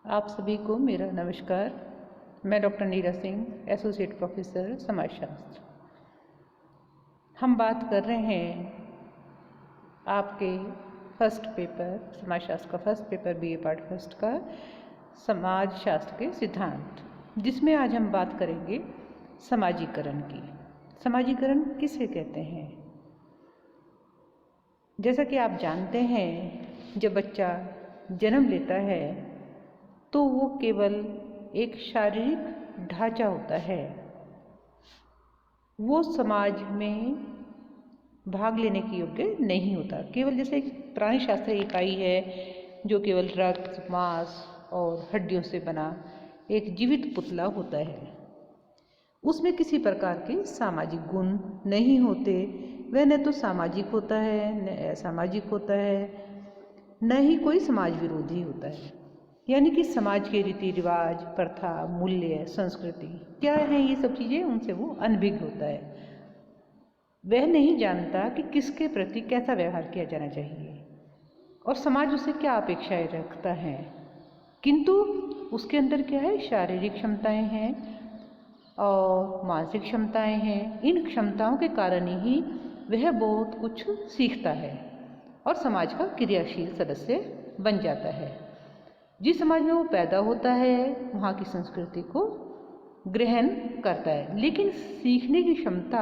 आप सभी को मेरा नमस्कार। मैं डॉक्टर नीरा सिंह, एसोसिएट प्रोफेसर समाजशास्त्र। हम बात कर रहे हैं आपके फर्स्ट पेपर समाजशास्त्र का first paper BA part first का समाजशास्त्र के सिद्धांत, जिसमें आज हम बात करेंगे समाजीकरण की। समाजीकरण किसे कहते हैं? जैसा कि आप जानते हैं, जब बच्चा जन्म लेता है तो वो केवल एक शारीरिक ढांचा होता है। वो समाज में भाग लेने के योग्य नहीं होता। केवल जैसे एक प्राणी शास्त्र इकाई है जो केवल रक्त, मांस और हड्डियों से बना एक जीवित पुतला होता है। उसमें किसी प्रकार के सामाजिक गुण नहीं होते। वह न तो सामाजिक होता है, न असामाजिक होता है, न ही कोई समाज विरोधी होता है। यानी कि समाज के रीति रिवाज, प्रथा, मूल्य, संस्कृति क्या है, ये सब चीज़ें उनसे वो अनभिज्ञ होता है। वह नहीं जानता कि किसके प्रति कैसा व्यवहार किया जाना चाहिए और समाज उससे क्या अपेक्षाएं रखता है। किंतु उसके अंदर क्या है, शारीरिक क्षमताएं हैं और मानसिक क्षमताएं हैं। इन क्षमताओं के कारण ही वह बहुत कुछ सीखता है और समाज का क्रियाशील सदस्य बन जाता है। जिस समाज में वो पैदा होता है वहाँ की संस्कृति को ग्रहण करता है, लेकिन सीखने की क्षमता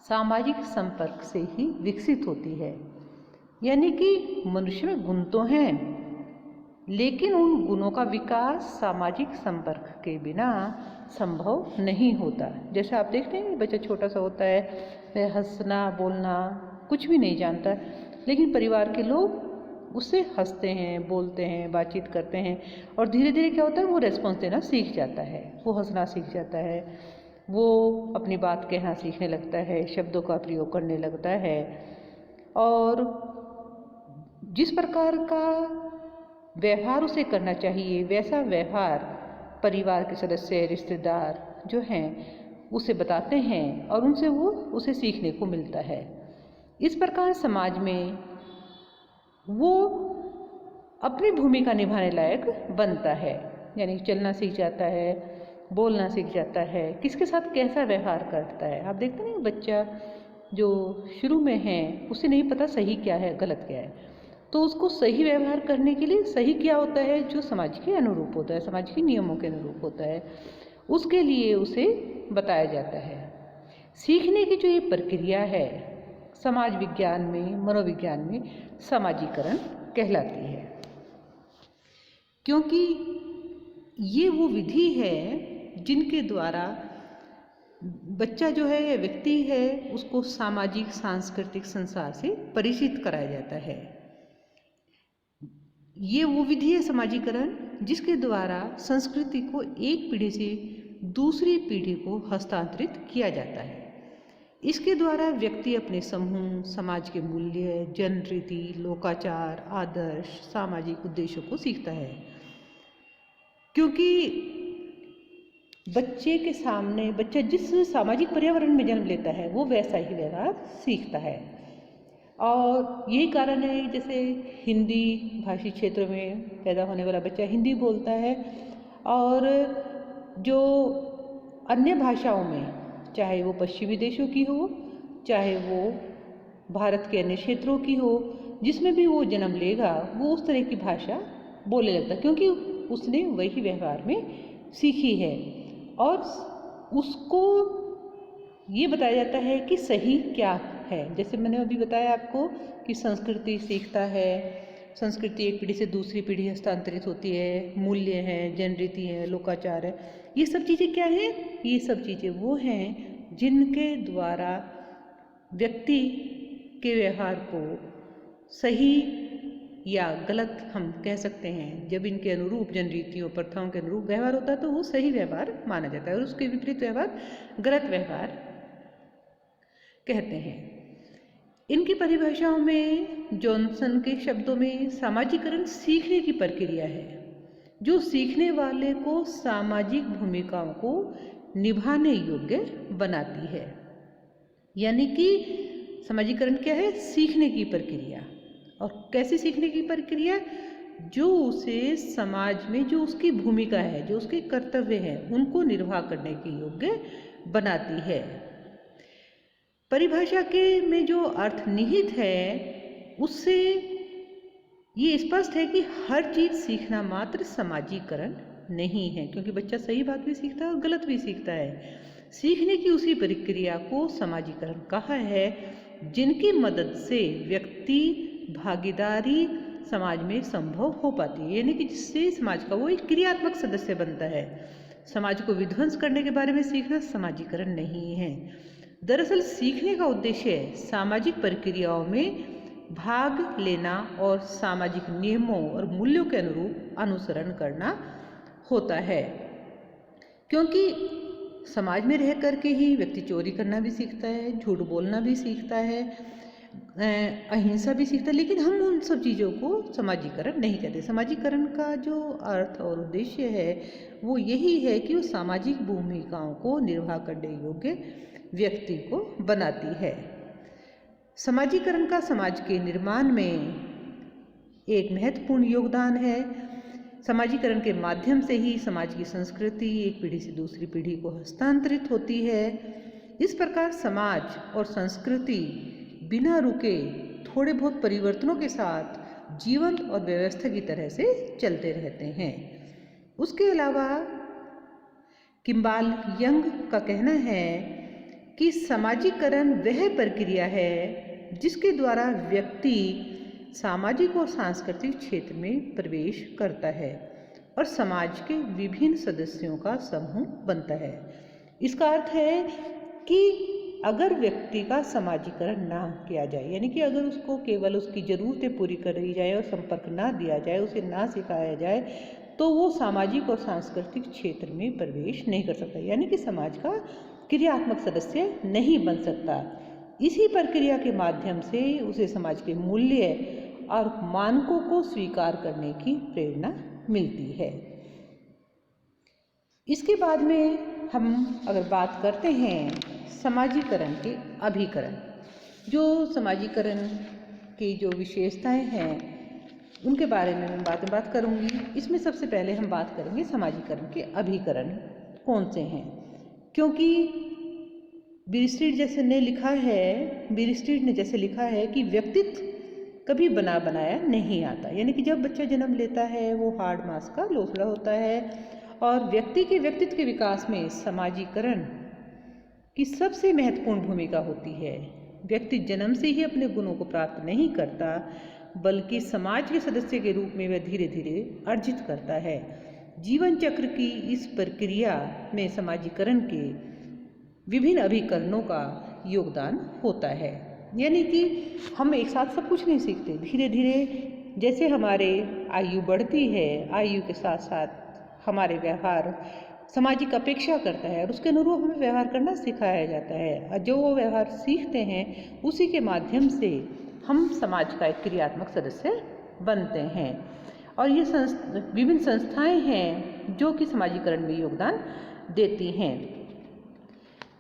सामाजिक संपर्क से ही विकसित होती है। यानी कि मनुष्य में गुण तो हैं, लेकिन उन गुणों का विकास सामाजिक संपर्क के बिना संभव नहीं होता। जैसे आप देखते हैं, बच्चा छोटा सा होता है, वह हंसना बोलना कुछ भी नहीं जानता, लेकिन परिवार के लोग उससे हंसते हैं, बोलते हैं, बातचीत करते हैं और धीरे धीरे क्या होता है, वो रेस्पॉन्स देना सीख जाता है, वो हंसना सीख जाता है, वो अपनी बात कहना सीखने लगता है, शब्दों का प्रयोग करने लगता है। और जिस प्रकार का व्यवहार उसे करना चाहिए वैसा व्यवहार परिवार के सदस्य, रिश्तेदार जो हैं उसे बताते हैं और उनसे वो उसे सीखने को मिलता है। इस प्रकार समाज में वो अपनी भूमिका निभाने लायक बनता है। यानी चलना सीख जाता है, बोलना सीख जाता है, किसके साथ कैसा व्यवहार करता है। आप देखते नहीं, बच्चा जो शुरू में है उसे नहीं पता सही क्या है, गलत क्या है, तो उसको सही व्यवहार करने के लिए सही क्या होता है, जो समाज के अनुरूप होता है, समाज के नियमों के अनुरूप होता है, उसके लिए उसे बताया जाता है। सीखने की जो ये प्रक्रिया है समाज विज्ञान में, मनोविज्ञान में समाजीकरण कहलाती है, क्योंकि ये वो विधि है जिनके द्वारा बच्चा जो है, व्यक्ति है, उसको सामाजिक सांस्कृतिक संसार से परिचित कराया जाता है। ये वो विधि है समाजीकरण जिसके द्वारा संस्कृति को एक पीढ़ी से दूसरी पीढ़ी को हस्तांतरित किया जाता है। इसके द्वारा व्यक्ति अपने समूह, समाज के मूल्य, जन रीति, लोकाचार, आदर्श, सामाजिक उद्देश्यों को सीखता है। क्योंकि बच्चे के सामने, बच्चा जिस सामाजिक पर्यावरण में जन्म लेता है वो वैसा ही व्यवहार सीखता है। और यही कारण है, जैसे हिंदी भाषी क्षेत्र में पैदा होने वाला बच्चा हिंदी बोलता है और जो अन्य भाषाओं में, चाहे वो पश्चिमी देशों की हो, चाहे वो भारत के अन्य क्षेत्रों की हो, जिसमें भी वो जन्म लेगा वो उस तरह की भाषा बोलने लगता है, क्योंकि उसने वही व्यवहार में सीखी है। और उसको ये बताया जाता है कि सही क्या है। जैसे मैंने अभी बताया आपको कि संस्कृति सीखता है, संस्कृति एक पीढ़ी से दूसरी पीढ़ी हस्तांतरित होती है, मूल्य हैं, जन रीति है, लोकाचार है। ये सब चीज़ें क्या हैं? ये सब चीज़ें वो हैं जिनके द्वारा व्यक्ति के व्यवहार को सही या गलत हम कह सकते हैं। जब इनके अनुरूप, जन रीतियों, प्रथाओं के अनुरूप व्यवहार होता है तो वो सही व्यवहार माना जाता है और उसके विपरीत व्यवहार गलत व्यवहार कहते हैं। इनकी परिभाषाओं में, जॉनसन के शब्दों में, सामाजीकरण सीखने की प्रक्रिया है जो सीखने वाले को सामाजिक भूमिकाओं को निभाने योग्य बनाती है। यानी कि समाजीकरण क्या है? सीखने की प्रक्रिया। और कैसे सीखने की प्रक्रिया? जो उसे समाज में जो उसकी भूमिका है, जो उसके कर्तव्य हैं, उनको निर्वाह करने के योग्य बनाती है। परिभाषा के में जो अर्थ निहित है उससे ये स्पष्ट है कि हर चीज सीखना मात्र समाजीकरण नहीं है, क्योंकि बच्चा सही बात भी सीखता है और गलत भी सीखता है। सीखने की उसी प्रक्रिया को समाजीकरण कहा है जिनकी मदद से व्यक्ति भागीदारी समाज में संभव हो पाती है, यानी कि जिससे समाज का वो एक क्रियात्मक सदस्य बनता है। समाज को विध्वंस करने के बारे में सीखना समाजीकरण नहीं है। दरअसल सीखने का उद्देश्य सामाजिक प्रक्रियाओं में भाग लेना और सामाजिक नियमों और मूल्यों के अनुरूप अनुसरण करना होता है, क्योंकि समाज में रह करके ही व्यक्ति चोरी करना भी सीखता है, झूठ बोलना भी सीखता है, अहिंसा भी सीखता है, लेकिन हम उन सब चीज़ों को समाजीकरण नहीं कहते। समाजीकरण का जो अर्थ और उद्देश्य है वो यही है कि वो सामाजिक भूमिकाओं को निर्वाह करने योग्य व्यक्ति को बनाती है। समाजीकरण का समाज के निर्माण में एक महत्वपूर्ण योगदान है। समाजीकरण के माध्यम से ही समाज की संस्कृति एक पीढ़ी से दूसरी पीढ़ी को हस्तांतरित होती है। इस प्रकार समाज और संस्कृति बिना रुके थोड़े बहुत परिवर्तनों के साथ जीवंत और व्यवस्था की तरह से चलते रहते हैं। उसके अलावा किम्बाल यंग का कहना है कि समाजीकरण वह प्रक्रिया है जिसके द्वारा व्यक्ति सामाजिक और सांस्कृतिक क्षेत्र में प्रवेश करता है और समाज के विभिन्न सदस्यों का समूह बनता है। इसका अर्थ है कि अगर व्यक्ति का समाजीकरण ना किया जाए, यानी कि अगर उसको केवल उसकी ज़रूरतें पूरी करी जाए और संपर्क ना दिया जाए, उसे ना सिखाया जाए, तो वो सामाजिक और सांस्कृतिक क्षेत्र में प्रवेश नहीं कर सकता, यानी कि समाज का क्रियात्मक सदस्य नहीं बन सकता। इसी प्रक्रिया के माध्यम से उसे समाज के मूल्य और मानकों को स्वीकार करने की प्रेरणा मिलती है। इसके बाद में हम अगर बात करते हैं समाजीकरण के अभिकरण, जो समाजीकरण की जो विशेषताएं हैं उनके बारे में मैं बात करूंगी। इसमें सबसे पहले हम बात करेंगे समाजीकरण के अभिकरण कौन से हैं, क्योंकि बीरस्ट्रीट ने जैसे लिखा है कि व्यक्तित्व कभी बना बनाया नहीं आता, यानी कि जब बच्चा जन्म लेता है वो हाड़ मांस का लोथड़ा होता है और व्यक्ति के व्यक्तित्व के विकास में समाजीकरण की सबसे महत्वपूर्ण भूमिका होती है। व्यक्ति जन्म से ही अपने गुणों को प्राप्त नहीं करता, बल्कि समाज के सदस्य के रूप में वह धीरे धीरे अर्जित करता है। जीवन चक्र की इस प्रक्रिया में समाजीकरण के विभिन्न अभिकरणों का योगदान होता है, यानी कि हम एक साथ सब कुछ नहीं सीखते। धीरे धीरे जैसे हमारे आयु बढ़ती है, आयु के साथ साथ हमारे व्यवहार सामाजिक अपेक्षा करता है और उसके अनुरूप हमें व्यवहार करना सिखाया जाता है, और जो वो व्यवहार सीखते हैं उसी के माध्यम से हम समाज का एक क्रियात्मक सदस्य बनते हैं। और ये विभिन्न संस्थाएं हैं जो कि समाजीकरण में योगदान देती हैं।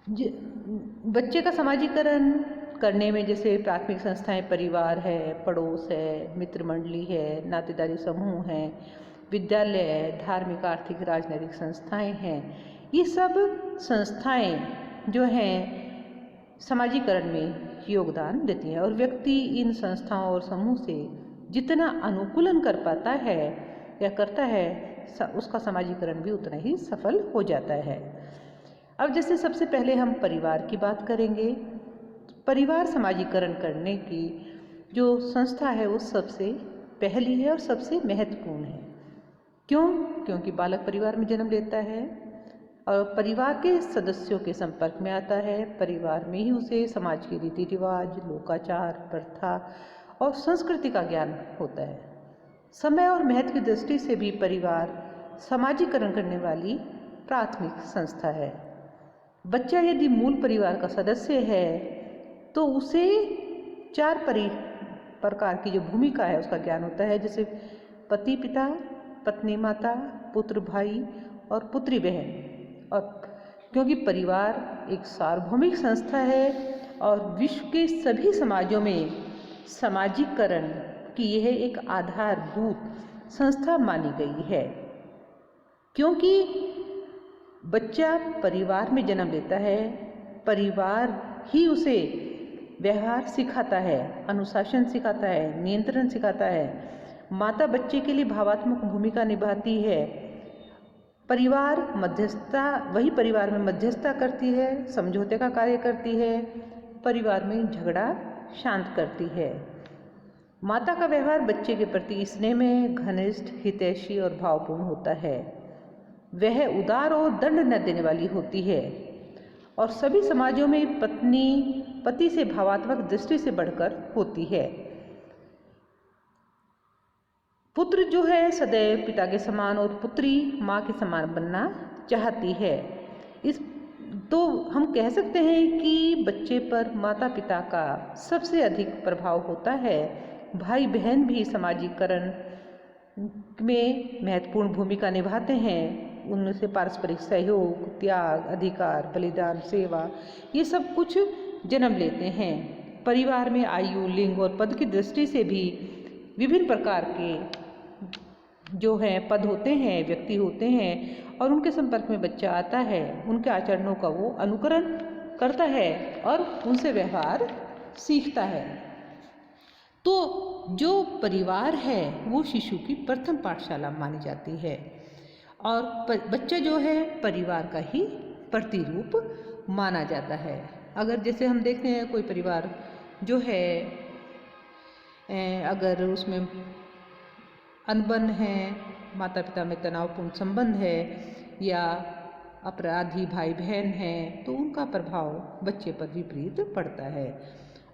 बच्चे का समाजीकरण करने में जैसे प्राथमिक संस्थाएं परिवार है, पड़ोस है, मित्र मंडली है, नातेदारी समूह है, विद्यालय है, धार्मिक आर्थिक राजनैतिक संस्थाएं हैं। ये सब संस्थाएं जो हैं समाजीकरण में योगदान देती हैं और व्यक्ति इन संस्थाओं और समूह से जितना अनुकूलन कर पाता है या करता है उसका समाजीकरण भी उतना ही सफल हो जाता है। अब जैसे सबसे पहले हम परिवार की बात करेंगे। परिवार समाजीकरण करने की जो संस्था है वो सबसे पहली है और सबसे महत्वपूर्ण है। क्यों? क्योंकि बालक परिवार में जन्म लेता है और परिवार के सदस्यों के संपर्क में आता है। परिवार में ही उसे समाज के रीति रिवाज, लोकाचार, प्रथा और संस्कृति का ज्ञान होता है। समय और महत्व की दृष्टि से भी परिवार समाजीकरण करने वाली प्राथमिक संस्था है। बच्चा यदि मूल परिवार का सदस्य है तो उसे 4 प्रकार की जो भूमिका है उसका ज्ञान होता है, जैसे पति पिता, पत्नी माता, पुत्र भाई और पुत्री बहन। और क्योंकि परिवार एक सार्वभौमिक संस्था है और विश्व के सभी समाजों में समाजीकरण की यह एक आधारभूत संस्था मानी गई है, क्योंकि बच्चा परिवार में जन्म लेता है, परिवार ही उसे व्यवहार सिखाता है, अनुशासन सिखाता है, नियंत्रण सिखाता है। माता बच्चे के लिए भावात्मक भूमिका निभाती है। परिवार मध्यस्थता, वही परिवार में मध्यस्थता करती है, समझौते का कार्य करती है, परिवार में झगड़ा शांत करती है। माता का व्यवहार बच्चे के प्रति स्नेह में घनिष्ठ, हितैषी और भावपूर्ण होता है। वह उदार और दंड न देने वाली होती है और सभी समाजों में पत्नी पति से भावात्मक दृष्टि से बढ़कर होती है। पुत्र जो है सदैव पिता के समान और पुत्री माँ के समान बनना चाहती है। इस तो हम कह सकते हैं कि बच्चे पर माता पिता का सबसे अधिक प्रभाव होता है। भाई बहन भी सामाजिकरण में महत्वपूर्ण भूमिका निभाते हैं। उनमें से पारस्परिक सहयोग, त्याग, अधिकार, बलिदान, सेवा, ये सब कुछ जन्म लेते हैं। परिवार में आयु, लिंग और पद की दृष्टि से भी विभिन्न प्रकार के जो हैं पद होते हैं, व्यक्ति होते हैं और उनके संपर्क में बच्चा आता है। उनके आचरणों का वो अनुकरण करता है और उनसे व्यवहार सीखता है। तो जो परिवार है वो शिशु की प्रथम पाठशाला मानी जाती है और बच्चा जो है परिवार का ही प्रतिरूप माना जाता है। अगर जैसे हम देखते हैं कोई परिवार जो है अगर उसमें अनबन है, माता पिता में तनावपूर्ण संबंध है या अपराधी भाई बहन हैं, तो उनका प्रभाव बच्चे पर विपरीत पड़ता है।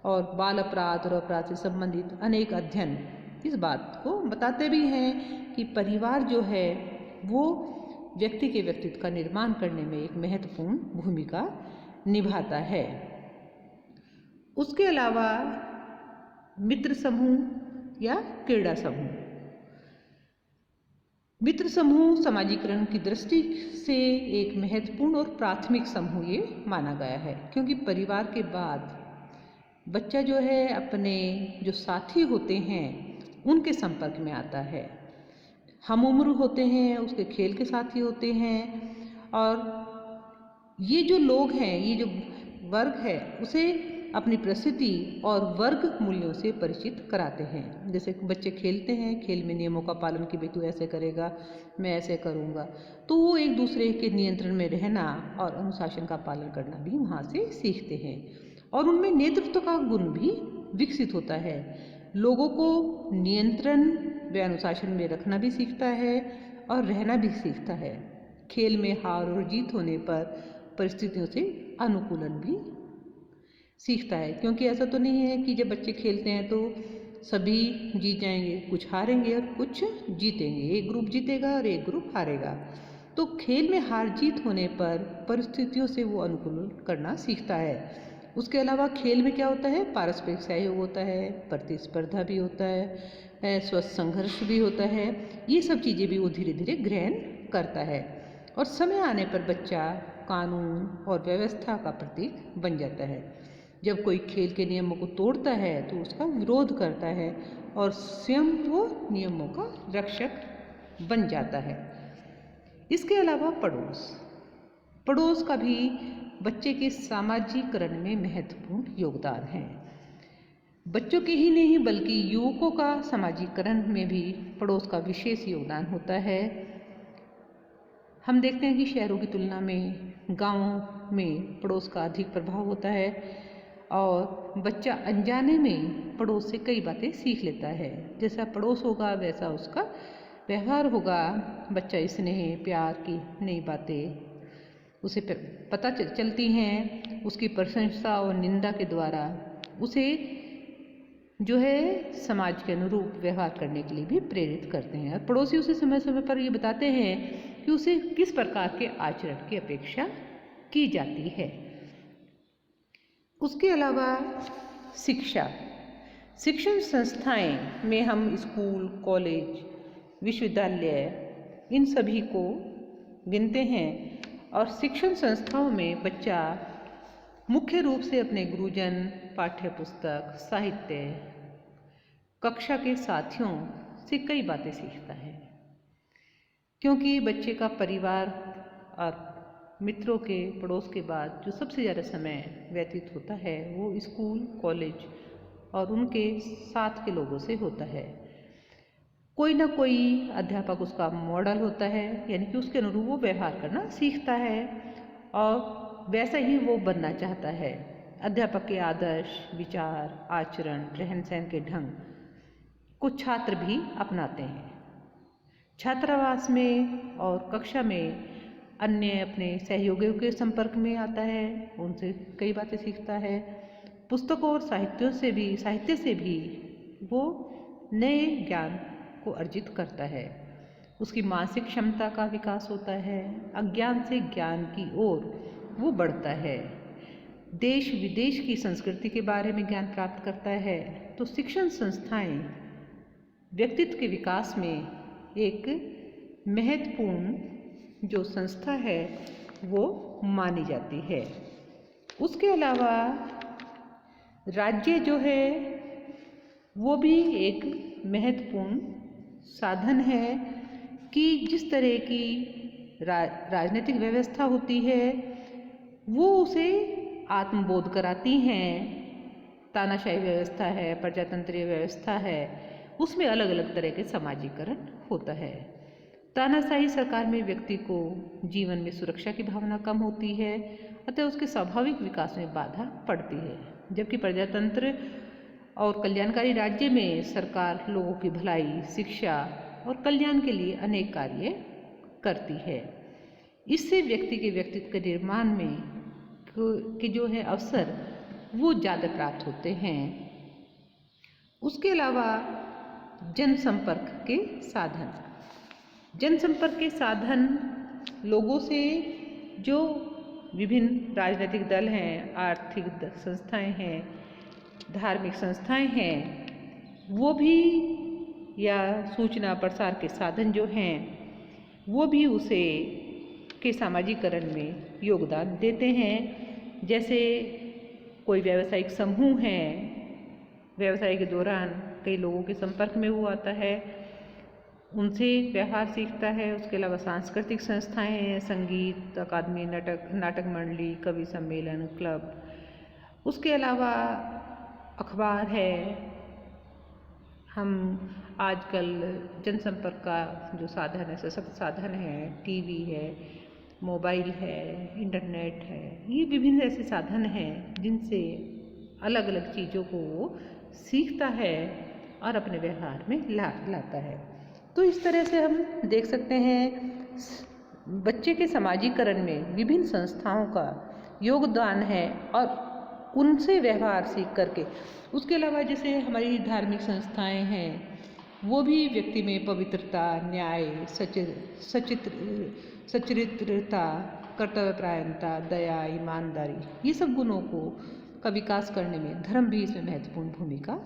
और बाल अपराध और अपराध से संबंधित अनेक अध्ययन इस बात को बताते भी हैं कि परिवार जो है वो व्यक्ति के व्यक्तित्व का निर्माण करने में एक महत्वपूर्ण भूमिका निभाता है। उसके अलावा मित्र समूह या क्रीड़ा समूह, मित्र समूह समाजीकरण की दृष्टि से एक महत्वपूर्ण और प्राथमिक समूह ये माना गया है, क्योंकि परिवार के बाद बच्चा जो है अपने जो साथी होते हैं उनके संपर्क में आता है। हम उम्र होते हैं, उसके खेल के साथी होते हैं और ये जो लोग हैं, ये जो वर्ग है उसे अपनी प्रसिद्धि और वर्ग मूल्यों से परिचित कराते हैं। जैसे बच्चे खेलते हैं, खेल में नियमों का पालन कि भाई तू ऐसे करेगा, मैं ऐसे करूँगा, तो वो एक दूसरे के नियंत्रण में रहना और अनुशासन का पालन करना भी वहाँ से सीखते हैं और उनमें नेतृत्व का गुण भी विकसित होता है। लोगों को नियंत्रण व अनुशासन में रखना भी सीखता है और रहना भी सीखता है। खेल में हार और जीत होने पर परिस्थितियों से अनुकूलन भी सीखता है, क्योंकि ऐसा तो नहीं है कि जब बच्चे खेलते हैं तो सभी जीत जाएंगे, कुछ हारेंगे और कुछ जीतेंगे, एक ग्रुप जीतेगा और एक ग्रुप हारेगा। तो खेल में हार जीत होने पर परिस्थितियों से वो अनुकूलन करना सीखता है। उसके अलावा खेल में क्या होता है, पारस्परिक सहयोग होता है, प्रतिस्पर्धा भी होता है, स्वस्थ संघर्ष भी होता है। ये सब चीज़ें भी वो धीरे धीरे ग्रहण करता है और समय आने पर बच्चा कानून और व्यवस्था का प्रतीक बन जाता है। जब कोई खेल के नियमों को तोड़ता है तो उसका विरोध करता है और स्वयं वो नियमों का रक्षक बन जाता है। इसके अलावा पड़ोस का भी बच्चे के सामाजिकरण में महत्वपूर्ण योगदान है। बच्चों के ही नहीं बल्कि युवकों का सामाजिकरण में भी पड़ोस का विशेष योगदान होता है। हम देखते हैं कि शहरों की तुलना में गांवों में पड़ोस का अधिक प्रभाव होता है और बच्चा अनजाने में पड़ोस से कई बातें सीख लेता है। जैसा पड़ोस होगा वैसा उसका व्यवहार होगा। बच्चा स्नेह प्यार की नई बातें उसे पता चलती हैं, उसकी प्रशंसा और निंदा के द्वारा उसे जो है समाज के अनुरूप व्यवहार करने के लिए भी प्रेरित करते हैं और पड़ोसी उसे समय समय पर ये बताते हैं कि उसे किस प्रकार के आचरण की अपेक्षा की जाती है। उसके अलावा शिक्षण संस्थाएं में हम स्कूल, कॉलेज, विश्वविद्यालय इन सभी को गिनते हैं और शिक्षण संस्थाओं में बच्चा मुख्य रूप से अपने गुरुजन, पाठ्य पुस्तक, साहित्य, कक्षा के साथियों से कई बातें सीखता है, क्योंकि बच्चे का परिवार और मित्रों के पड़ोस के बाद जो सबसे ज़्यादा समय व्यतीत होता है वो स्कूल, कॉलेज और उनके साथ के लोगों से होता है। कोई ना कोई अध्यापक उसका मॉडल होता है, यानी कि उसके अनुरूप वो व्यवहार करना सीखता है और वैसा ही वो बनना चाहता है। अध्यापक के आदर्श, विचार, आचरण, रहन सहन के ढंग को छात्र भी अपनाते हैं। छात्रावास में और कक्षा में अन्य अपने सहयोगियों के संपर्क में आता है, उनसे कई बातें सीखता है। पुस्तकों और साहित्य से भी वो नए ज्ञान को अर्जित करता है। उसकी मानसिक क्षमता का विकास होता है। अज्ञान से ज्ञान की ओर वो बढ़ता है। देश विदेश की संस्कृति के बारे में ज्ञान प्राप्त करता है। तो शिक्षण संस्थाएं व्यक्तित्व के विकास में एक महत्वपूर्ण जो संस्था है वो मानी जाती है। उसके अलावा राज्य जो है वो भी एक महत्वपूर्ण साधन है कि जिस तरह की राजनीतिक व्यवस्था होती है वो उसे आत्मबोध कराती हैं। तानाशाही व्यवस्था है, प्रजातंत्रीय व्यवस्था है, उसमें अलग अलग तरह के समाजीकरण होता है। तानाशाही सरकार में व्यक्ति को जीवन में सुरक्षा की भावना कम होती है, अतः उसके स्वाभाविक विकास में बाधा पड़ती है। जबकि प्रजातंत्र और कल्याणकारी राज्य में सरकार लोगों की भलाई, शिक्षा और कल्याण के लिए अनेक कार्य करती है। इससे व्यक्ति के व्यक्तित्व के निर्माण में के जो है अवसर वो ज़्यादा प्राप्त होते हैं। उसके अलावा जनसंपर्क के साधन, जनसंपर्क के साधन लोगों से जो विभिन्न राजनीतिक दल हैं, आर्थिक संस्थाएं हैं, धार्मिक संस्थाएं हैं, वो भी या सूचना प्रसार के साधन जो हैं वो भी उसे के सामाजिकरण में योगदान देते हैं। जैसे कोई व्यावसायिक समूह है, व्यवसाय के दौरान कई लोगों के संपर्क में वो आता है, उनसे व्यवहार सीखता है। उसके अलावा सांस्कृतिक संस्थाएं हैं, संगीत अकादमी, नाटक मंडली, कवि सम्मेलन, क्लब। उसके अलावा अखबार है। हम आजकल जनसंपर्क का जो साधन है, सशक्त साधन है, टीवी है, मोबाइल है, इंटरनेट है, ये विभिन्न ऐसे साधन हैं जिनसे अलग अलग चीज़ों को वो सीखता है और अपने व्यवहार में लाता है। तो इस तरह से हम देख सकते हैं बच्चे के समाजीकरण में विभिन्न संस्थाओं का योगदान है और उनसे व्यवहार सीख करके। उसके अलावा जैसे हमारी धार्मिक संस्थाएं हैं वो भी व्यक्ति में पवित्रता, न्याय, सच्चरित्रता, कर्तव्यपरायणता, दया, ईमानदारी, ये सब गुणों का विकास करने में धर्म भी इसमें महत्वपूर्ण भूमिका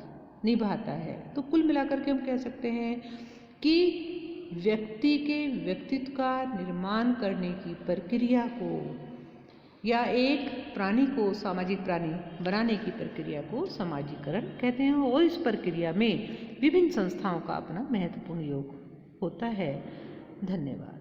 निभाता है। तो कुल मिलाकर के हम कह सकते हैं कि व्यक्ति के व्यक्तित्व का निर्माण करने की प्रक्रिया को या एक प्राणी को सामाजिक प्राणी बनाने की प्रक्रिया को समाजीकरण कहते हैं और इस प्रक्रिया में विभिन्न संस्थाओं का अपना महत्वपूर्ण योग होता है। धन्यवाद।